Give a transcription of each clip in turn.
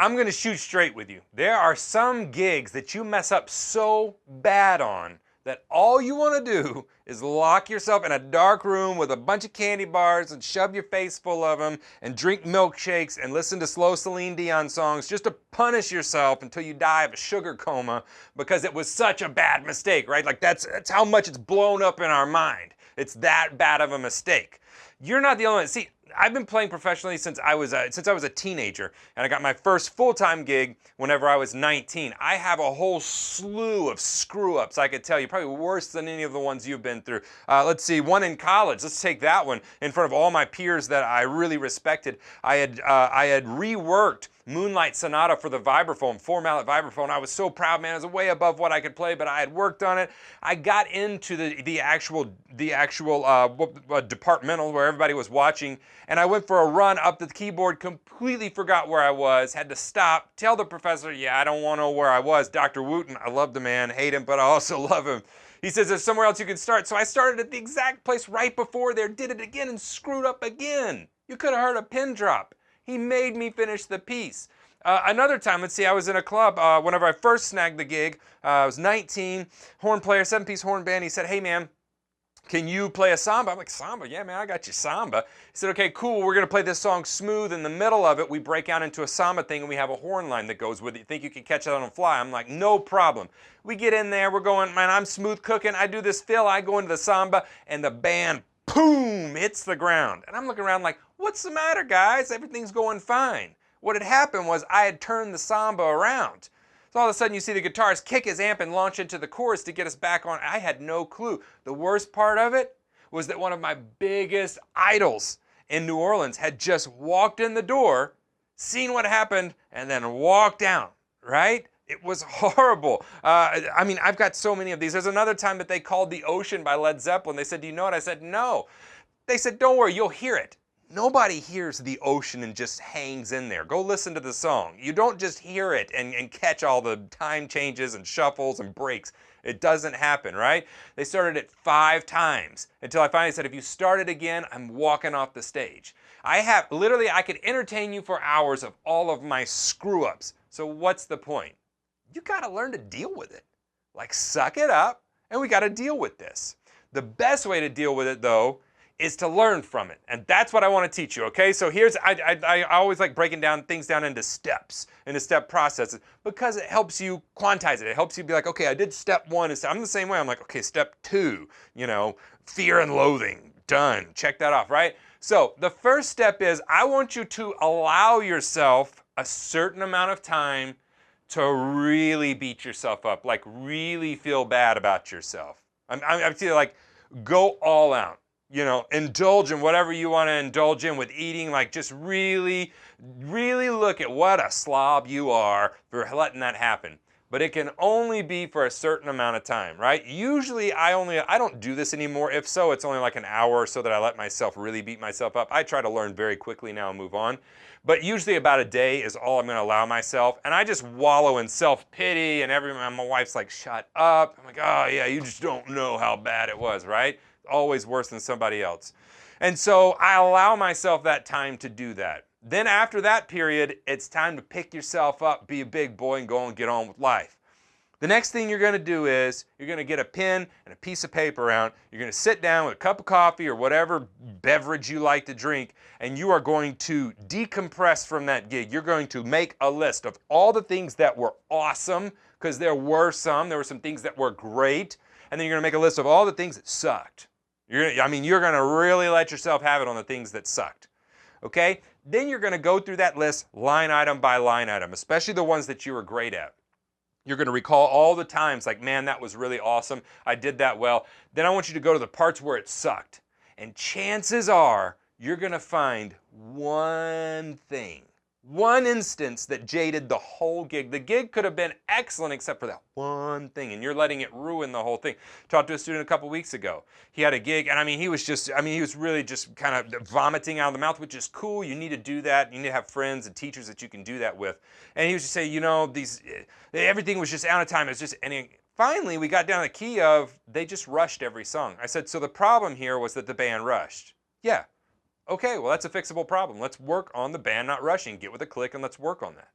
I'm gonna shoot straight with you. There are some gigs that you mess up so bad on that all you want to do is lock yourself in a dark room with a bunch of candy bars and shove your face full of them and drink milkshakes and listen to slow Celine Dion songs just to punish yourself until you die of a sugar coma because it was such a bad mistake, right? Like that's how much it's blown up in our mind. It's that bad of a mistake. You're not the only one. See, I've been playing professionally since I was a teenager, and I got my first full-time gig whenever I was 19. I have a whole slew of screw-ups I could tell you, probably worse than any of the ones you've been through. Let's see, one in college. Let's take that one in front of all my peers that I really respected. I had reworked Moonlight Sonata for the vibraphone, 4-mallet vibraphone. I was so proud, man. It was way above what I could play, but I had worked on it. I got into the actual departmental where everybody was watching, and I went for a run up the keyboard, completely forgot where I was, had to stop, tell the professor, yeah, I don't want to know where I was. Dr. Wooten, I love the man, hate him, but I also love him. He says there's somewhere else you can start. So I started at the exact place right before there, did it again, and screwed up again. You could have heard a pin drop. He made me finish the piece. Another time, let's see, I was in a club whenever I first snagged the gig. I was 19, horn player, 7-piece horn band. He said, hey man, can you play a samba? I'm like, samba? Yeah, man, I got you samba. He said, okay, cool, we're gonna play this song smooth. In the middle of it, we break out into a samba thing and we have a horn line that goes with it. You think you can catch that on the fly? I'm like, no problem. We get in there, we're going, man, I'm smooth cooking. I do this fill, I go into the samba, and the band, boom, hits the ground. And I'm looking around like, what's the matter, guys? Everything's going fine. What had happened was I had turned the samba around. So all of a sudden you see the guitarist kick his amp and launch into the chorus to get us back on. I had no clue. The worst part of it was that one of my biggest idols in New Orleans had just walked in the door, seen what happened, and then walked down, right? It was horrible. I mean, I've got so many of these. There's another time that they called The Ocean by Led Zeppelin. They said, do you know it? I said, no. They said, don't worry, you'll hear it. Nobody hears the ocean and just hangs in there. Go listen to the song. You don't just hear it and catch all the time changes and shuffles and breaks. It doesn't happen, right? They started it 5 times until I finally said, if you start it again, I'm walking off the stage. Literally, I could entertain you for hours of all of my screw-ups. So what's the point? You gotta learn to deal with it. Like, suck it up, and we gotta deal with this. The best way to deal with it, though, is to learn from it. And that's what I want to teach you, okay? So here's, I always like breaking things down into steps, into step processes, because it helps you quantize it. It helps you be like, okay, I did step 1. I'm the same way. I'm like, okay, step 2, you know, fear and loathing, done. Check that off, right? So the first step is I want you to allow yourself a certain amount of time to really beat yourself up, like really feel bad about yourself. I'm like, go all out. You know, indulge in whatever you want to indulge in with eating, like just really, really look at what a slob you are for letting that happen. But it can only be for a certain amount of time, right? Usually I don't do this anymore. If so, it's only like an hour or so that I let myself really beat myself up. I try to learn very quickly now and move on. But usually about a day is all I'm going to allow myself. And I just wallow in self-pity, and my wife's like, shut up. I'm like, oh yeah, you just don't know how bad it was, right? Always worse than somebody else. And so I allow myself that time to do that. Then after that period, it's time to pick yourself up, be a big boy, and go and get on with life. The next thing you're going to do is you're going to get a pen and a piece of paper out. You're going to sit down with a cup of coffee or whatever beverage you like to drink, and you are going to decompress from that gig. You're going to make a list of all the things that were awesome, because there were some things that were great, and then you're going to make a list of all the things that sucked. You're going to really let yourself have it on the things that sucked, okay? Then you're going to go through that list line item by line item, especially the ones that you were great at. You're going to recall all the times like, man, that was really awesome. I did that well. Then I want you to go to the parts where it sucked. And chances are you're going to find one thing, one instance that jaded the whole gig. The gig could have been excellent except for that one thing, and you're letting it ruin the whole thing. Talked to a student a couple weeks ago. He had a gig, and he was really just kind of vomiting out of the mouth, which is cool. You need to do that. You need to have friends and teachers that you can do that with. And he was just saying, you know, everything was just out of time. Finally, we got down to the key of they just rushed every song. I said, so the problem here was that the band rushed. Yeah. Okay, well, that's a fixable problem. Let's work on the band not rushing. Get with a click and let's work on that.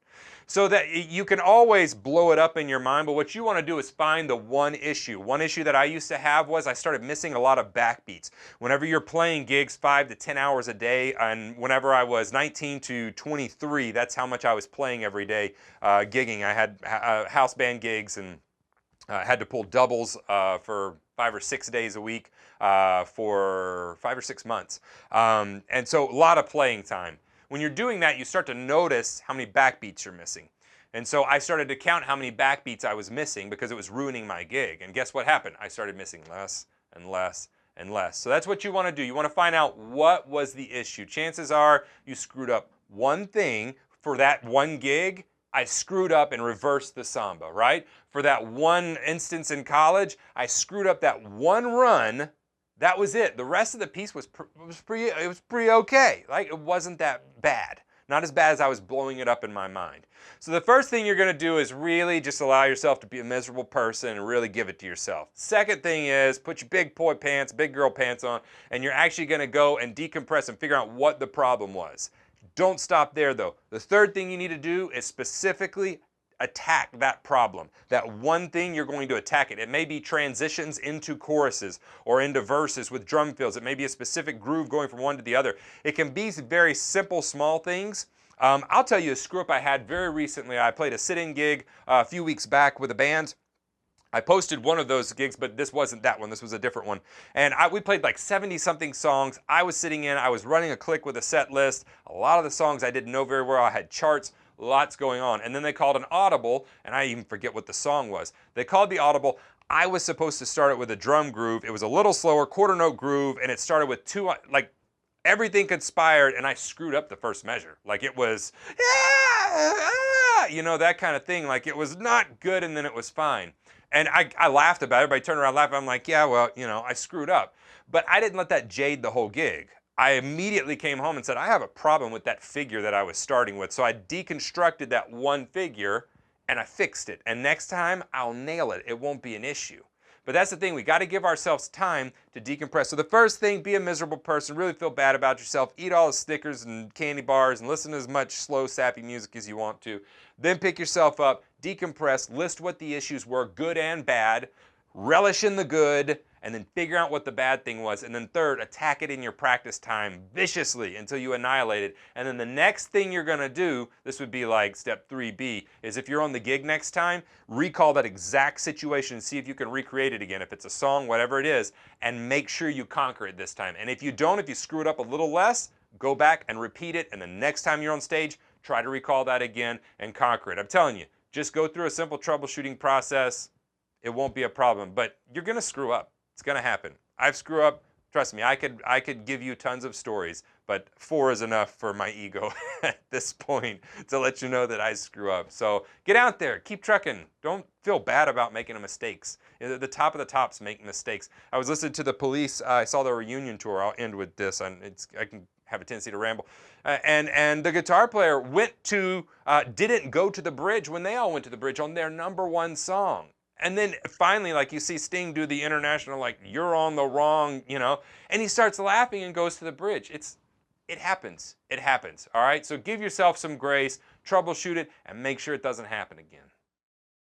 So that you can always blow it up in your mind, but what you want to do is find the one issue. One issue that I used to have was I started missing a lot of backbeats. Whenever you're playing gigs 5 to 10 hours a day, and whenever I was 19 to 23, that's how much I was playing every day gigging. I had house band gigs and had to pull doubles for 5 or 6 days a week for 5 or 6 months. And so a lot of playing time. When you're doing that, you start to notice how many backbeats you're missing. And so I started to count how many backbeats I was missing because it was ruining my gig. And guess what happened? I started missing less and less and less. So that's what you want to do. You want to find out what was the issue. Chances are you screwed up one thing for that one gig. I screwed up and reversed the samba, right? For that one instance in college, I screwed up that one run. That was it. The rest of the piece was pretty okay. Like, it wasn't that bad. Not as bad as I was blowing it up in my mind. So the first thing you're going to do is really just allow yourself to be a miserable person and really give it to yourself. Second thing is put your big boy pants, big girl pants on, and you're actually going to go and decompress and figure out what the problem was. Don't stop there though. The third thing you need to do is specifically attack that problem. That one thing, you're going to attack it. It may be transitions into choruses or into verses with drum fills. It may be a specific groove going from one to the other. It can be very simple, small things. I'll tell you a screw up I had very recently. I played a sit-in gig a few weeks back with a band. I posted one of those gigs, but this wasn't that one. This was a different one. And we played like 70-something songs. I was sitting in. I was running a click with a set list. A lot of the songs I didn't know very well. I had charts. Lots going on. And then they called an audible, and I even forget what the song was. They called the audible. I was supposed to start it with a drum groove. It was a little slower, quarter note groove, and it started with two, like, everything conspired, and I screwed up the first measure. Like, it was, you know, that kind of thing. Like, it was not good, and then it was fine. And I laughed about it. Everybody turned around laughing. I'm like, yeah, well, you know, I screwed up. But I didn't let that jade the whole gig. I immediately came home and said, I have a problem with that figure that I was starting with. So I deconstructed that one figure and I fixed it. And next time I'll nail it. It won't be an issue. But that's the thing. We got to give ourselves time to decompress. So the first thing, be a miserable person. Really feel bad about yourself. Eat all the Snickers and candy bars and listen to as much slow, sappy music as you want to. Then pick yourself up, decompress, list what the issues were, good and bad, relish in the good, and then figure out what the bad thing was. And then third, attack it in your practice time viciously until you annihilate it. And then the next thing you're gonna do, this would be like step 3B, is if you're on the gig next time, recall that exact situation and see if you can recreate it again. If it's a song, whatever it is, and make sure you conquer it this time. And if you don't, if you screw it up a little less, go back and repeat it. And the next time you're on stage, try to recall that again and conquer it. I'm telling you, just go through a simple troubleshooting process. It won't be a problem, but you're gonna screw up. It's gonna happen. I've screwed up. Trust me, I could give you tons of stories, but 4 is enough for my ego at this point to let you know that I screw up. So get out there, keep trucking. Don't feel bad about making mistakes. The top of the tops make mistakes. I was listening to the Police. I saw their reunion tour. I'll end with this. I can have a tendency to ramble. And the guitar player didn't go to the bridge when they all went to the bridge on their #1 song. And then finally, like, you see Sting do the international, like, you're on the wrong, you know, and he starts laughing and goes to the bridge. It happens. It happens, all right? So give yourself some grace, troubleshoot it, and make sure it doesn't happen again.